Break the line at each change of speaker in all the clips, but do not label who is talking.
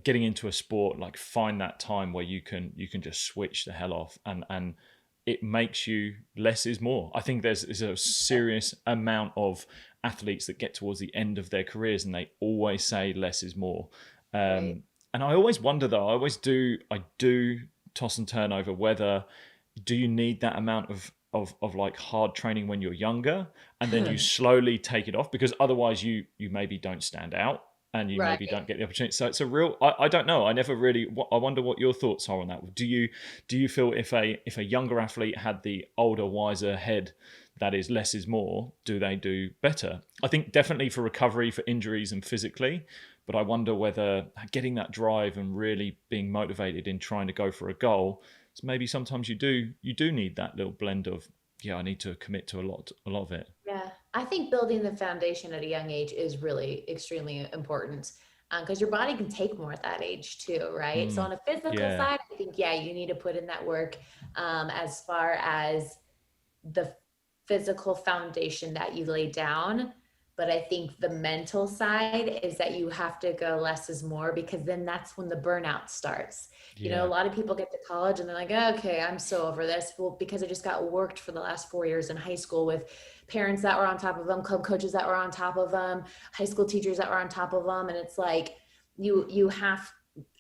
getting into a sport, like find that time where you can just switch the hell off, and it makes you less is more. I think there's a serious amount of athletes that get towards the end of their careers and they always say less is more.
Right.
And I always wonder though, I do toss and turn over whether do you need that amount of like hard training when you're younger and then you slowly take it off, because otherwise you maybe don't stand out and you
Right.
maybe don't get the opportunity. So it's a real, I don't know. I never really, I wonder what your thoughts are on that. Do you feel if a younger athlete had the older, wiser head that is less is more, do they do better? I think definitely for recovery, for injuries and physically, but I wonder whether getting that drive and really being motivated in trying to go for a goal, so maybe sometimes you do need that little blend of, yeah, I need to commit to a lot of it.
Yeah, I think building the foundation at a young age is really extremely important because your body can take more at that age too, right? So
Mm,
on a physical
yeah.
side, I think, yeah, you need to put in that work as far as the physical foundation that you lay down. But I think the mental side is that you have to go less is more, because then that's when the burnout starts. You know, a
Yeah.
lot of people get to college and they're like, "Oh, okay, I'm so over this." Well, because I just got worked for the last 4 years in high school with parents that were on top of them, club coaches that were on top of them, high school teachers that were on top of them. And it's like, you have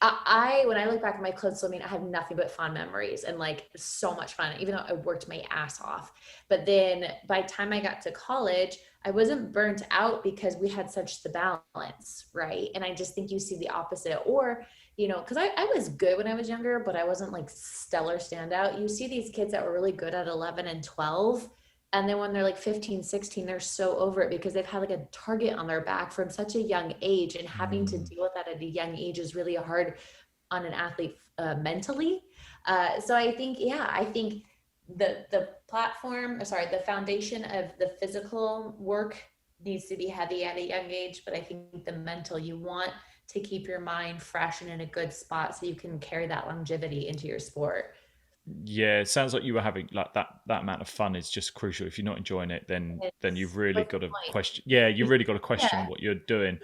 when I look back at my club swimming, I have nothing but fond memories and like so much fun, even though I worked my ass off. But then by the time I got to college, I wasn't burnt out because we had such the balance, right? And I just think you see the opposite. Or, you know, because I was good when I was younger, but I wasn't like stellar standout. You see these kids that were really good at 11 and 12. And then when they're like 15, 16, they're so over it because they've had like a target on their back from such a young age. And having to
Mm.
deal with that at a young age is really hard on an athlete mentally. So I think, yeah, I think the platform, sorry, the foundation of the physical work needs to be heavy at a young age, but I think the mental, you want to keep your mind fresh and in a good spot so you can carry that longevity into your sport.
Yeah, it sounds like you were having like that amount of fun is just crucial. If you're not enjoying it, then you've
It's
really
what's
got
the
to
point?
question. Yeah, you really got to question
Yeah,
what you're doing.